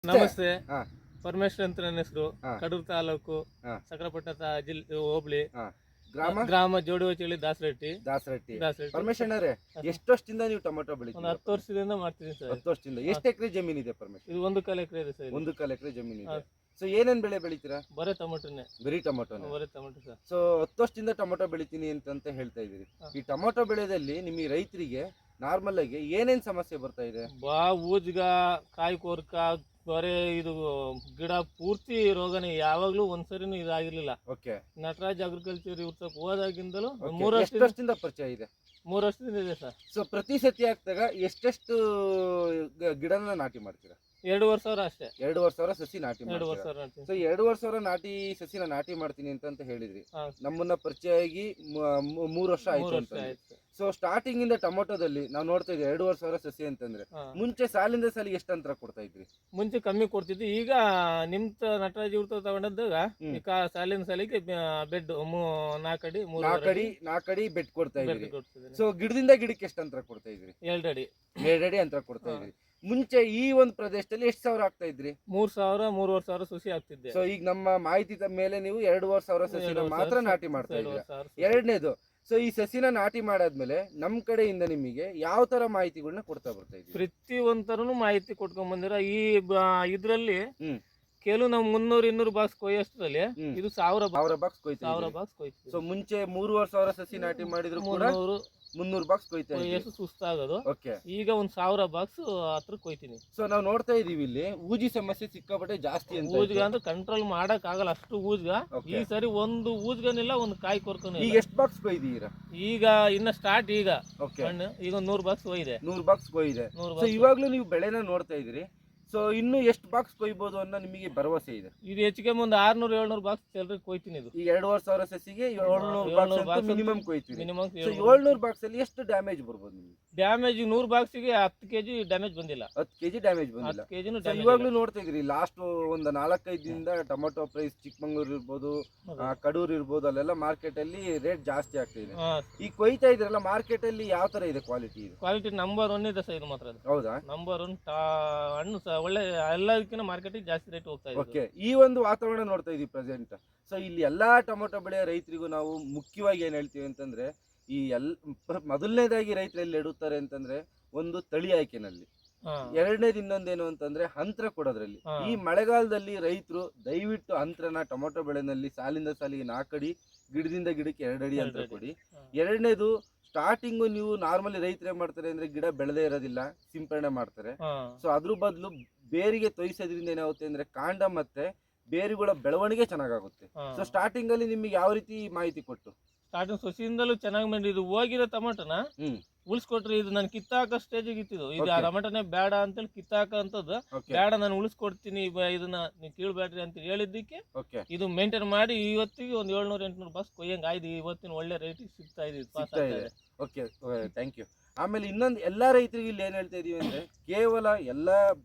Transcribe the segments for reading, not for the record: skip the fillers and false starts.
ನಮಸ್ತೆ. ಹಾ, ಪರಮೇಶ್ವರ್ ಅಂತ ನನ್ನ ಹೆಸರು. ಹಾ, ಕಡೂರು ತಾಲೂಕು, ಹಾ, ಸಕರಪಟ್ಟಣ ಜಿಲ್ಲೆ, ಹೋಬಳಿ, ಹಾ. ಗ್ರಾಮ ಗ್ರಾಮ ಜೋಡುವಚಳಿ, ದಾಸರಟ್ಟಿ. ದಾಸರಟ್ಟಿ. ದಾಸರಟ್ಟಿ. ಪರಮೇಶ್ವರರೇ, ಎಷ್ಟು ವರ್ಷದಿಂದ ನೀವು ಟೊಮೆಟೊ ಒಂದು ಬೆಳಿತೀರಿ? 10 ವರ್ಷದಿಂದ ಮಾಡ್ತಿದ್ದೀನಿ ಸರ್. 10 ವರ್ಷದಿಂದ. ಎಷ್ಟು ಎಕರೆ ಜಮೀನ್ ಇದೆ ಪರಮೇಶ್ವರ್? ಇದು 1 ಎಕರೆ ಇದೆ ಸರ್. 1 ಎಕರೆ ಜಮೀನ್ ಹಾ. ಇದೆ. ಸೊ ಏನೇನ್ ಬೆಳೆ ಬೆಳಿತೀರಾ? ಬರೇ ಟೊಮೆಟೊನೇ. ಬರೀ ಟೊಮೆಟೊನ. ಬರೇ ಟೊಮೆಟೊ ಸರ್. ಸೊ 10 ವರ್ಷದಿಂದ ಟೊಮೆಟೊ ಬೆಳಿತೀನಿ ಅಂತ ಹೇಳ್ತಾ ಇದೀರಿ. ಹಾ. ಈ ಟೊಮೆಟೊ ಬೆಳೆದಲ್ಲಿ ನಿಮಗೆ ರೈತರಿಗೆ ನಾರ್ಮಲ್ ಆಗಿ ಏನೇನ್ ಸಮಸ್ಯೆ ಬರ್ತಾ ಇದೆ? ಊಜ್ಗ, ಕಾಯಿ ಕೊರ್ಕ, ಬರೇ ಇದು ಗಿಡ ಪೂರ್ತಿ ರೋಗನೇ. ಯಾವಾಗ್ಲೂ ಒಂದ್ಸರಿನೂ ಇದಾಗಿರ್ಲಿಲ್ಲ. ಓಕೆ. ನಟರಾಜ್ ಅಗ್ರಿಕಲ್ಚರ್ ಇವ್ರ ಹೋದಾಗಿಂದಲೂ Okay. 3 ಎಷ್ಟು ವರ್ಷದಿಂದ ಪರಿಚಯ ಇದೆ? 3 ವರ್ಷದಿಂದ ಇದೆ ಸರ್. ಸೊ ಪ್ರತಿ ಸತಿ ಹಾಕ್ದಾಗ ಎಷ್ಟೆಷ್ಟು ಗಿಡನ ನಾಟಿ ಮಾಡ್ತೀರಾ? 2,500 ಅಷ್ಟೇ. 2,500 ಸಸಿ ನಾಟಿ 2,500 ಮಾಡ್ತೀರಾ? ಮಾಡ್ತೀನಿ. ಸೊ 2,500 ನಾಟಿ ಸಸಿನ ನಾಟಿ ಮಾಡ್ತೀನಿ ಅಂತ ಹೇಳಿದ್ರಿ. ಹಾ. ನಮ್ಮನ್ನ ಪರಿಚಯ ಆಗಿ 3 ವರ್ಷ ಆಯ್ತು 3 ವರ್ಷ ಅಂತ. ಆಯ್ತು. ಸೊ ಸ್ಟಾರ್ಟಿಂಗ್ ಇಂದ ಟೊಮೊಟೊದಲ್ಲಿ ನಾವು ನೋಡ್ತಾ ಇದ್ದೀವಿ 2,500 ಸಸಿ ಅಂತಂದ್ರೆ ಹಾ. ಮುಂಚೆ ಸಾಲಿಂದ ಸಾಲಿಗೆ ಎಷ್ಟು ಅಂತರ ಕೊಡ್ತಾ ಇದ್ರಿ? ಮುಂಚೆ ಕಮ್ಮಿ ಕೊಡ್ತಿದ್ವಿ. ಈಗ ನಿಮ್ ನಟರಾಜ್ ಇವ್ರ ತಗೊಂಡಾಗ ಹ್ಮ್. ಸಾಲಿನ ಸಾಲಿಗೆ ಬೆಡ್ 4 ಅಡಿ 4 ಅಡಿ ಬೆಡ್ ಕೊಡ್ತಾ ಬೆಡ್ ಇದ್ರಿ. ಕೊಡ್ತಿದ್ದೀನಿ. ಸೊ ಗಿಡದಿಂದ ಗಿಡಕ್ಕೆ ಎಷ್ಟು ಅಂತರ ಕೊಡ್ತಾ ಇದ್ರಿ? 2 ಅಡಿ 2 ಅಡಿ ಅಂತರ ಕೊಡ್ತಾ ಹಾ. ಇದ್ರಿ. ಮುಂಚೆ ಈ ಒಂದು ಪ್ರದೇಶದಲ್ಲಿ ಎಷ್ಟು ಸಾವಿರ ಆಗ್ತಾ ಇದ್ರಿ? 3,000 3,500 ಸುಸಿ ಆಗ್ತಿದ್ದೆ. ಸೊ ಈಗ ನಮ್ಮ ಮಾಹಿತಿ ಮೇಲೆ ನೀವು 2,500 ಸಸಿನ ಮಾತ್ರ ನಾಟಿ ಮಾಡ್ತಾ ಇದ್ದೀರಾ. ಎರಡನೇದು, ಸೊ ಈ ಸಸಿನ ನಾಟಿ ಮಾಡಾದ್ಮೇಲೆ ನಮ್ ಕಡೆಯಿಂದ ನಿಮಗೆ ಯಾವ ತರ ಮಾಹಿತಿಗಳನ್ನ ಕೊಡ್ತಾ ಬರ್ತಾ ಇದ್ದೀವಿ? ಪ್ರತಿ ಒಂಥರನು ಮಾಹಿತಿ ಕೊಟ್ಕೊಂಡ್ ಬಂದಿರ. ಈ ಇದ್ರಲ್ಲಿ ಹ್ಮ್. ಕೆಲವು ನಾವು 300-200 ಬಾಕ್ಸ್ ಕೊಯ್ಯೋಷ್ಟ್ರಲ್ಲಿ ಹ್ಮ್. ಇದು 1000 ಬಾಕ್ಸ್ ಕೊಯ್ತಾ 1000 ಇದ್ದೀರಿ. ಬಾಕ್ಸ್ ಕೊಯ್ತೀವಿ. ಸೊ ಮುಂಚೆ 3,500 ಸಸಿ ನಾಟಿ ಮಾಡಿದ್ರು ಕೂಡ 300 ಬಾಕ್ಸ್ ಕೊಯ್ತಾ ಇದ್ದೀರಿ. ಕೊಯ್ಯೋಷ್ಟು ಸುಸ್ತಾಗೋದು. ಓಕೆ. ಈಗ 1,000 ಬಾಕ್ಸ್ ಹತ್ರ ಕೊಯ್ತೀನಿ. ಸೊ ನಾವು ನೋಡ್ತಾ ಇದೀವಿ ಇಲ್ಲಿ ಊಜಿ ಸಮಸ್ಯೆ ಸಿಕ್ಕಾಪಟ್ಟೆ ಜಾಸ್ತಿ ಅಂತ. ಊಜ್ಗ ಅಂದ್ರೆ ಕಂಟ್ರೋಲ್ ಮಾಡಕ್ ಆಗಲ್ಲ ಅಷ್ಟು ಊಜ್ಗ. Okay. ಈ ಸರಿ ಒಂದು ಊಜ್ಗನಿಲ್ಲ, ಒಂದು ಕಾಯಿ ಕೊರ್ಕನು ಈಗ ಇಲ್ಲ. ಎಷ್ಟು ಬಾಕ್ಸ್ ಕೊಯ್ದೀರಾ? ಈಗ ಇನ್ನ ಸ್ಟಾರ್ಟ್ ಈಗ ಓಕೆ. ಹಣ್ಣು ಈಗ 100 ಬಾಕ್ಸ್ ಹೋಗಿದೆ. 100 ಬಾಕ್ಸ್ ಕೊಯ್ದೆ. 100 so box. ಇವಾಗ್ಲೂ ನೀವು ಬೆಳೆನ ನೋಡ್ತಾ ಇದೀರಿ. ಸೊ ಇನ್ನು ಎಷ್ಟು ಬಾಕ್ಸ್ ಕೊಯ್ಬೋದು ಅನ್ನೋ ನಿಮಗೆ ಭರವಸೆ ಇದೆ? ಇದು ಹೆಚ್ಚಿಗೆ ಮುಂದೆ 600-700 ಬಾಕ್ಸ್ ಎಲ್ರಿ ಕೊಯ್ತೀನಿ. ಇದು ಈ 2,500 ಸಸಿಗೆ 700 ಬಾಕ್ಸ್ ಮಿನಿಮಮ್ ಕೊಯ್ತೀರಿ. ಮಿನಿಮಮ್. ಸೊ 700 ಬಾಕ್ಸ್ ಅಲ್ಲಿ ಎಷ್ಟು ಡ್ಯಾಮೇಜ್ ಬರ್ಬೋದು ನಿಮಗೆ? ಡ್ಯಾಮೇಜ್ 100 ಬಾಕ್ಸಿಗೆ 10 kg ಡ್ಯಾಮೇಜ್ ಬಂದಿಲ್ಲ. 10 kg ಡ್ಯಾಮೇಜ್ ಬಂದಿಲ್ಲ. 10 kg ಸೊ ಇವಾಗ್ಲೂ ನೋಡ್ತಾ ಇದ್ರಿ ಲಾಸ್ಟ್ ಒಂದು 4-5 ದಿನದಿಂದ ಟೊಮೆಟೊ ಪ್ರೈಸ್ ಚಿಕ್ಕಮಂಗ್ಳೂರ್ ಇರ್ಬೋದು, ಕಡೂರ್ ಇರ್ಬೋದು, ಅಲ್ಲೆಲ್ಲ ಮಾರ್ಕೆಟ್ ಅಲ್ಲಿ ರೇಟ್ ಜಾಸ್ತಿ ಆಗ್ತಾ ಇದೆ. ಈಗ ಕೊಯ್ತಾ ಇದ್ರಲ್ಲ, ಮಾರ್ಕೆಟ್ ಅಲ್ಲಿ ಯಾವ ತರ ಇದೆ ಕ್ವಾಲಿಟಿ? ಇದು ಕ್ವಾಲಿಟಿ ನಂಬರ್ 1 ಇದೆ ಸರ್. ಇದು ಮಾತ್ರ ಹೌದಾ? ನಂಬರ್ 1 ಹಣ್ಣು ಒಳ್ಳೆ. ಎಲ್ಲದಕ್ಕಿಂತ ಮಾರ್ಕೆಟ್ ಜಾಸ್ತಿ ರೇಟ್ ಹೋಗ್ತಾ ಇದೆ. ಓಕೆ. ಈ ಒಂದು ವಾತಾವರಣ ನೋಡ್ತಾ ಇದೀವಿ ಪ್ರೆಸೆಂಟ್. ಸೊ ಇಲ್ಲಿ ಎಲ್ಲಾ ಟೊಮೆಟೊ ಬೆಳೆಯ ರೈತರಿಗೂ ನಾವು ಮುಖ್ಯವಾಗಿ ಏನ್ ಹೇಳ್ತೀವಿ ಅಂತಂದ್ರೆ, ಈ ಮೊದಲನೇದಾಗಿ ರೈತರು ಎಲ್ಲಿ ಎಡುತ್ತಾರೆ ಅಂತಂದ್ರೆ ಒಂದು ತಳಿ ಆಯ್ಕೆನಲ್ಲಿ, ಎರಡನೇದು ಇನ್ನೊಂದೇನು ಅಂತಂದ್ರೆ ಅಂತರ ಕೊಡೋದ್ರಲ್ಲಿ. ಈ ಮಳೆಗಾಲದಲ್ಲಿ ರೈತರು ದಯವಿಟ್ಟು ಅಂತರನ ಟೊಮೆಟೊ ಬೆಳೆನಲ್ಲಿ ಸಾಲಿಂದ ಸಾಲಿಗೆ 4 ಅಡಿ, ಗಿಡದಿಂದ ಗಿಡಕ್ಕೆ 2 ಅಡಿ ಅಂತರ ಕೊಡಿ. ಎರಡನೇದು, ಸ್ಟಾರ್ಟಿಂಗು ನೀವು ನಾರ್ಮಲಿ ರೈತರು ಏನ್ ಮಾಡ್ತಾರೆ ಅಂದ್ರೆ ಗಿಡ ಬೆಳೆದೇ ಇರೋದಿಲ್ಲ, ಸಿಂಪರಣೆ ಮಾಡ್ತಾರೆ. ಸೊ ಅದ್ರ ಬದಲು ಬೇರಿಗೆ ತೊಯ್ಸೋದ್ರಿಂದ ಏನಾಗುತ್ತೆ ಅಂದ್ರೆ ಕಾಂಡ ಮತ್ತೆ ಬೇರುಗಳ ಬೆಳವಣಿಗೆ ಚೆನ್ನಾಗುತ್ತೆ. ಸೊ ಸ್ಟಾರ್ಟಿಂಗ್ ಅಲ್ಲಿ ನಿಮಗೆ ಯಾವ ರೀತಿ ಮಾಹಿತಿ ಕೊಟ್ಟು? ಸ್ಟಾರ್ಟಿಂಗ್ ಸೊಸಿಯಿಂದಲೂ ಚೆನ್ನಾಗಿ ಮಾಡಿ. ಇದು ಹೋಗಿರೋ ಟೊಮೆಟೊನ ಹ್ಮ್. ಉಳಿಸ್ಕೊಟ್ರಿ. ಇದು ನಾನು ಕಿತ್ತಾಕ ಸ್ಟೇಜಿಗೆ ಇತ್ತಿದ್ದು. ಇದು ಆ ಟೊಮೆಟೊನೇ ಬೇಡ ಅಂತೇಳಿ ಕಿತ್ತಾಕ ಅಂತದ್ದು ಓಕೆ. ಬೇಡ, ನಾನು ಉಳಿಸ್ಕೊಡ್ತೀನಿ, ಇದನ್ನ ನೀವು ಕೀಳ್ಬೇಡ್ರಿ ಅಂತ ಹೇಳಿದ್ದಕ್ಕೆ ಓಕೆ. ಇದು ಮೇಂಟೈನ್ ಮಾಡಿ ಇವತ್ತಿಗೆ ಒಂದು 700-800 ಬಾಕ್ಸ್ ಕೊಯ್ಯಂಗ್ ಆಯ್ತು. ಇವತ್ತಿನ ಒಳ್ಳೆ ರೇಟಿಗೆ ಸಿಗ್ತಾ ಇದೆ. ಸಿಗ್ತಾ ಇದೆ. Okay, thank you. ಆಮೇಲೆ ಇನ್ನೊಂದು, ಎಲ್ಲಾ ರೈತರಿಗೆ ಇಲ್ಲಿ ಏನ್ ಹೇಳ್ತಾ ಇದೀವಿ ಅಂದ್ರೆ, ಕೇವಲ ಎಲ್ಲಾ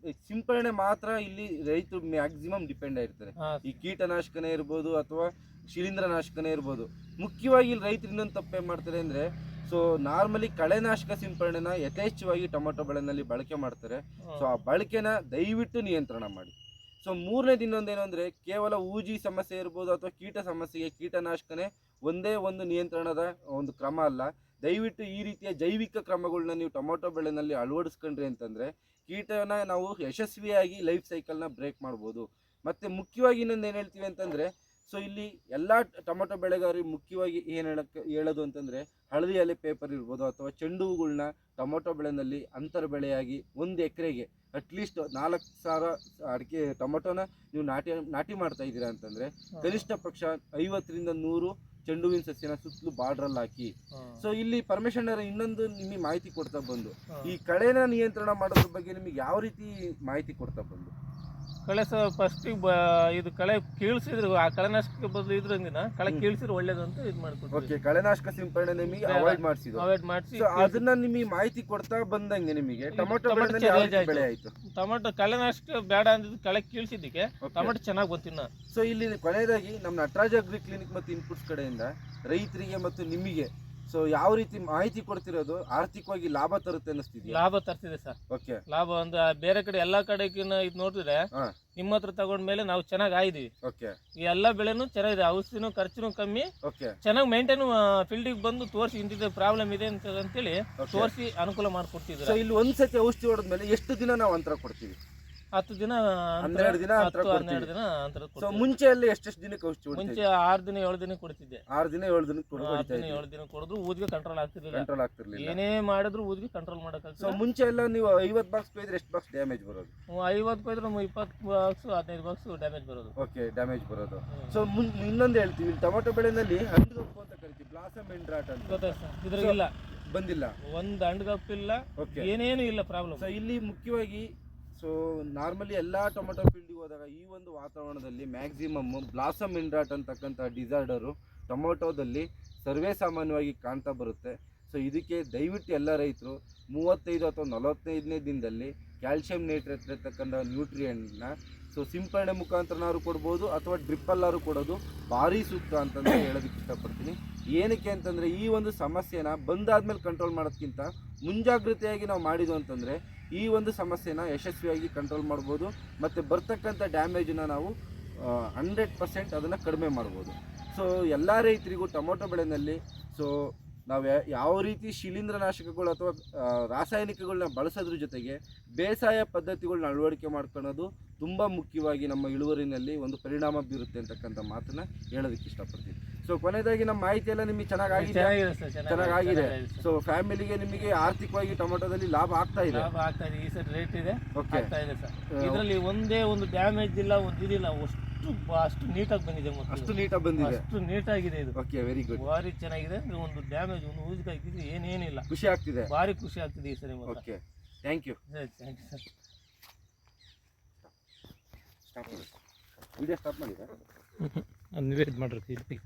ಸಿಂಪರಣೆ ಮಾತ್ರ ಇಲ್ಲಿ ರೈತರು ಮ್ಯಾಕ್ಸಿಮಮ್ ಡಿಪೆಂಡ್ ಆಗಿರ್ತಾರೆ. ಈ ಕೀಟನಾಶಕನೇ ಇರ್ಬೋದು ಅಥವಾ ಶಿಲೀಂಧ್ರನಾಶಕನೇ ಇರ್ಬೋದು. ಮುಖ್ಯವಾಗಿ ಇಲ್ಲಿ ರೈತರು ಇನ್ನೊಂದು ತಪ್ಪೇನ್ ಮಾಡ್ತಾರೆ ಅಂದ್ರೆ, ಸೊ ನಾರ್ಮಲಿ ಕಳೆನಾಶಕ ಸಿಂಪರಣೆನ ಯಥೇಚ್ಛವಾಗಿ ಟೊಮೆಟೊ ಬೆಳೆನಲ್ಲಿ ಬಳಕೆ ಮಾಡ್ತಾರೆ. ಸೊ ಆ ಬಳಕೆನ ದಯವಿಟ್ಟು ನಿಯಂತ್ರಣ ಮಾಡಿ. ಸೊ ಮೂರನೇದು ಇನ್ನೊಂದೇನು ಅಂದ್ರೆ, ಕೇವಲ ಊಜಿ ಸಮಸ್ಯೆ ಇರ್ಬೋದು ಅಥವಾ ಕೀಟ ಸಮಸ್ಯೆಗೆ ಕೀಟನಾಶಕನೇ ಒಂದೇ ಒಂದು ನಿಯಂತ್ರಣದ ಒಂದು ಕ್ರಮ ಅಲ್ಲ. ದಯವಿಟ್ಟು ಈ ರೀತಿಯ ಜೈವಿಕ ಕ್ರಮಗಳನ್ನ ನೀವು ಟೊಮೆಟೊ ಬೆಳೆನಲ್ಲಿ ಅಳವಡಿಸ್ಕೊಂಡ್ರಿ ಅಂತಂದ್ರೆ ಕೀಟನ ನಾವು ಯಶಸ್ವಿಯಾಗಿ ಲೈಫ್ ಸೈಕಲ್ನ ಬ್ರೇಕ್ ಮಾಡ್ಬೋದು. ಮತ್ತೆ ಮುಖ್ಯವಾಗಿ ಇನ್ನೊಂದು ಏನು ಹೇಳ್ತೀವಿ ಅಂತಂದ್ರೆ, ಸೊ ಇಲ್ಲಿ ಎಲ್ಲ ಟೊಮೆಟೊ ಬೆಳೆಗಾರರಿಗೆ ಮುಖ್ಯವಾಗಿ ಏನು ಹೇಳೋದು ಅಂತಂದ್ರೆ, ಹಳದಿ ಎಲೆ ಪೇಪರ್ ಇರ್ಬೋದು ಅಥವಾ ಚೆಂಡು ಹೂಗಳನ್ನ ಟೊಮೆಟೊ ಬೆಳೆನಲ್ಲಿ ಅಂತರ ಬೆಳೆಯಾಗಿ 1 ಎಕರೆಗೆ ಅಟ್ಲೀಸ್ಟ್ 4,000 ಅಡಿಕೆ ಟೊಮೆಟೊನ ನೀವು ನಾಟಿ ಮಾಡ್ತಾ ಇದ್ದೀರಾ ಅಂತಂದ್ರೆ ಕನಿಷ್ಠ ಪಕ್ಷ 50-100 ಚೆಂಡು ಹೂವಿನ ಸಸ್ಯನ ಸುತ್ತಲೂ ಬಾರ್ಡ್ರಲ್ಲಿ ಹಾಕಿ. ಸೊ ಇಲ್ಲಿ ಪರಮೇಶ್ವರ ಇನ್ನೊಂದು ನಿಮಗೆ ಮಾಹಿತಿ ಕೊಡ್ತಾ ಬಂದು, ಈ ಕಳೆನ ನಿಯಂತ್ರಣ ಮಾಡೋದ್ರ ಬಗ್ಗೆ ನಿಮಗೆ ಯಾವ ರೀತಿ ಮಾಹಿತಿ ಕೊಡ್ತಾ ಬಂದು? ಕಳೆ ಫಸ್ಟಿಗೆ ಇದು ಕಳೆ ಕೀಳ್ಸಿದ್ರು, ಆ ಕಳೆನಾಶಕ ಬದಲು ಇದ್ರಂಗಿನ ಕಳೆ ಕೀಳ್ಸಿದ್ರು ಒಳ್ಳೇದು ಅಂತ ಇದು ಮಾಡ್ಕೊಡ್ತೀವಿ. ಓಕೆ. ಕಳೆನಾಶಕ ಸಿಂಪರಣೆ ನಿಮಗೆ ಅವಾಯ್ಡ್ ಮಾಡಿಸಿ ಅದನ್ನ ನಿಮಗೆ ಮಾಹಿತಿ ಕೊಡ್ತಾ ಬಂದಂಗೆ ನಿಮಗೆ ಟೊಮೆಟೊ ಬೆಳೆನಲ್ಲಿ ಯಾವ ರೀತಿ ಬೆಳೆ ಆಯ್ತು? ಟೊಮೆಟೊ ಕಳೆನಾಶಕ ಬೇಡ ಅಂದಿದ್ದು ಕಳೆ ಕೀಳ್ಸಿದ್ದಕ್ಕೆ ಟೊಮೆಟೊ ಚೆನ್ನಾಗಿ ಬಂತಿನ್ನ. ಸೊ ಇಲ್ಲಿ ಕೊನೆಯದಾಗಿ ನಮ್ಮ ನಟರಾಜ್ ಅಗ್ರಿ ಕ್ಲಿನಿಕ್ ಮತ್ತು ಇನ್ಪುಟ್ಸ್ ಕಡೆಯಿಂದ ರೈತರಿಗೆ ಮತ್ತು ನಿಮಗೆ ಸೊ ಯಾವ ರೀತಿ ಮಾಹಿತಿ ಕೊಡ್ತಿರೋದು ಆರ್ಥಿಕವಾಗಿ ಲಾಭ ತರುತ್ತೆ ಅನ್ನಿಸ್ತಿದ್ಯಾ? ಲಾಭ ತರ್ತಿದೆ ಸರ್. ಓಕೆ. ಲಾಭ ಒಂದು ಬೇರೆ ಕಡೆ ಎಲ್ಲಾ ಕಡೆಗಿನ ಇದು ನೋಡಿದ್ರೆ ನಿಮ್ಮ ಹತ್ರ ತಗೊಂಡ್ಮೇಲೆ ನಾವು ಚೆನ್ನಾಗಿ ಆಯ್ದಿವಿ. ಓಕೆ. ಈ ಎಲ್ಲ ಬೆಳೆನೂ ಚೆನ್ನಾಗಿದೆ, ಔಷಧಿನೂ ಖರ್ಚುನು ಕಮ್ಮಿ, ಓಕೆ. ಚೆನ್ನಾಗಿ ಮೇಂಟೈನ್ ಫೀಲ್ಡಿಗೆ ಬಂದು ತೋರಿಸಿ ಇಂತಿದ್ದ ಪ್ರಾಬ್ಲಮ್ ಇದೆ ಅಂತೇಳಿ ತೋರಿಸಿ ಅನುಕೂಲ ಮಾಡಿಕೊಡ್ತಿದ್ರು. ಸೊ ಇಲ್ಲಿ ಒಂದ್ಸತಿ ಔಷಧಿ ಹೊಡೆದ್ಮೇಲೆ ಎಷ್ಟು ದಿನ ನಾವು ಅಂತರ ಕೊಡ್ತೀವಿ? 10 ದಿನ 12 ದಿನ ಅಂತರ 12 ದಿನ ಅಂತರ. ಸೊ ಮುಂಚೆ ಎಲ್ಲ ಎಷ್ಟೆಷ್ಟು ದಿನಕ್ಕೆ ಔಷಧಿ ಹೊಡಿತೀವಿ? ಮುಂಚೆ 6 ದಿನ 7 ದಿನ ಕೊಡ್ತಿದ್ದೆ. 6 ದಿನ 7 ದಿನ 7 ದಿನ ಕೊಡಿದ್ರು ಊದಿಗೆ ಕಂಟ್ರೋಲ್ ಆಗ್ತಿರ್ಲಿಲ್ಲ. ಕಂಟ್ರೋಲ್ ಆಗ್ತಿರ್ಲಿಲ್ಲ. ಏನೇ ಮಾಡಿದ್ರು ಊದಿಗೆ ಕಂಟ್ರೋಲ್ ಮಾಡಕ್ಕಾಗ್ತಿಲ್ಲ. ಸೊ ಮುಂಚೆ ಎಲ್ಲ ನೀವು 50 ಬಾಕ್ಸ್ ಕೊಯ್ದ್ರೆ ಎಷ್ಟು ಬಾಕ್ಸ್ ಡ್ಯಾಮೇಜ್ ಬರೋದು? 50 ಕೊಯ್ದ್ರೆ 20 ಬಾಕ್ಸ್ 15 ಬಾಕ್ಸ್ ಡ್ಯಾಮೇಜ್ ಬರೋದು. ಓಕೆ, ಡ್ಯಾಮೇಜ್ ಬರೋದು. ಸೊ ಇನ್ನೊಂದು ಹೇಳ್ತೀವಿ, ಟೊಮೆಟೊ ಬೆಳೆನಲ್ಲಿ ಹಣ್ಣುಗಪ್ಪು ಅಂತ ಕರಿತೀವಿ, ಬ್ಲಾಸಮ್ ಎಂಡ್ರಾಟ್ ಅಂತ. ಗೊತ್ತಾ ಸರ್? ಇದ್ರಾಗಿಲ್ಲ, ಬಂದಿಲ್ಲ, ಒಂದು ಹಣ್ಣುಗಪ್ಪು ಇಲ್ಲ, ಓಕೆ, ಏನೇನು ಇಲ್ಲ ಪ್ರಾಬ್ಲಮ್. ಸೊ ಇಲ್ಲಿ ಮುಖ್ಯವಾಗಿ ಸೊ ನಾರ್ಮಲಿ ಎಲ್ಲ ಟೊಮೆಟೊ ಫೀಲ್ಡಿಗೆ ಹೋದಾಗ ಈ ಒಂದು ವಾತಾವರಣದಲ್ಲಿ ಮ್ಯಾಕ್ಸಿಮಮ್ ಬ್ಲಾಸಮ್ ಎಂಡ್ರಾಟ್ ಅಂತಕ್ಕಂಥ ಡಿಸಾರ್ಡರು ಟೊಮೆಟೊದಲ್ಲಿ ಸರ್ವೇ ಸಾಮಾನ್ಯವಾಗಿ ಕಾಣ್ತಾ ಬರುತ್ತೆ. ಸೊ ಇದಕ್ಕೆ ದಯವಿಟ್ಟು ಎಲ್ಲ ರೈತರು 35 ಅಥವಾ 45ನೇ ದಿನದಲ್ಲಿ ಕ್ಯಾಲ್ಶಿಯಂ ನೈಟ್ರೇಟ್ ಇರ್ತಕ್ಕಂಥ ನ್ಯೂಟ್ರಿಯೆಂಟ್ನ ಸೊ ಸಿಂಪರಣೆ ಮುಖಾಂತರನಾದ್ರು ಕೊಡ್ಬೋದು ಅಥವಾ ಡ್ರಿಪ್ಪಲ್ಲಾದ್ರು ಕೊಡೋದು ಭಾರಿ ಸೂಕ್ತ ಅಂತಂದು ಹೇಳೋದಕ್ಕೆ ಇಷ್ಟಪಡ್ತೀನಿ. ಏನಕ್ಕೆ ಅಂತಂದರೆ ಈ ಒಂದು ಸಮಸ್ಯೆನ ಬಂದಾದ್ಮೇಲೆ ಕಂಟ್ರೋಲ್ ಮಾಡೋದಕ್ಕಿಂತ ಮುಂಜಾಗ್ರತೆಯಾಗಿ ನಾವು ಮಾಡಿದ್ವು ಅಂತಂದರೆ ಈ ಒಂದು ಸಮಸ್ಯೆನ ಯಶಸ್ವಿಯಾಗಿ ಕಂಟ್ರೋಲ್ ಮಾಡ್ಬೋದು ಮತ್ತು ಬರ್ತಕ್ಕಂಥ ಡ್ಯಾಮೇಜನ್ನ ನಾವು 100% ಅದನ್ನು ಕಡಿಮೆ ಮಾಡ್ಬೋದು. ಸೊ ಎಲ್ಲ ರೈತರಿಗೂ ಟೊಮೊಟೊ ಬೆಳೆಯಲ್ಲಿ ಸೊ ನಾವು ಯಾವ ರೀತಿ ಶಿಲೀಂಧ್ರನಾಶಕಗಳು ಅಥವಾ ರಾಸಾಯನಿಕಗಳನ್ನ ಬಳಸೋದ್ರ ಜೊತೆಗೆ ಬೇಸಾಯ ಪದ್ಧತಿಗಳನ್ನ ಅಳವಡಿಕೆ ಮಾಡ್ಕೊಳ್ಳೋದು ತುಂಬ ಮುಖ್ಯವಾಗಿ ನಮ್ಮ ಇಳುವರಿನಲ್ಲಿ ಒಂದು ಪರಿಣಾಮ ಬೀರುತ್ತೆ ಅಂತಕ್ಕಂಥ ಮಾತನ್ನ ಹೇಳೋದಕ್ಕೆ ಇಷ್ಟಪಡ್ತೀನಿ. ಸೊ ಕೊನೆಯದಾಗಿ ನಮ್ಮ ಮಾಹಿತಿ ಎಲ್ಲ ನಿಮಗೆ ಚೆನ್ನಾಗಿದೆ. ಸೊ ಫ್ಯಾಮಿಲಿಗೆ ನಿಮಗೆ ಆರ್ಥಿಕವಾಗಿ ಟೊಮೆಟೊದಲ್ಲಿ ಲಾಭ ಆಗ್ತಾ ಇದೆ. ಈ ಸರಿ ರೇಟ್ ಇದೆ, ಇದರಲ್ಲಿ ಒಂದೇ ಒಂದು ಡ್ಯಾಮೇಜ್ ಇಲ್ಲ, ಇದಿಲ್ಲ, ಅಷ್ಟು ನೀಟಾಗಿ ಬಂದಿದೆ, ಅಷ್ಟು ನೀಟಾಗಿ ಬಂದಿದೆ, ಅಷ್ಟು ನೀಟಾಗಿದೆ ಇದು. ಓಕೆ, ವೆರಿ ಗುಡ್, ಭಾರಿ ಚೆನ್ನಾಗಿದೆ. ಒಂದು ಡ್ಯಾಮೇಜ್ ಒಂದು ಊಜಿಗೆ ಹಾಕಿದ್ರೆ ಏನೇನಿಲ್ಲ, ಖುಷಿ ಆಗ್ತಿದೆ, ಭಾರಿ ಖುಷಿ ಆಗ್ತಿದೆ ಈ ಸರಿ. Okay, thank you. Thank you sir. Video stop ಮಾಡಿದ್ರಾ? ನೀವೇ ಇದು ಮಾಡಿರಿ.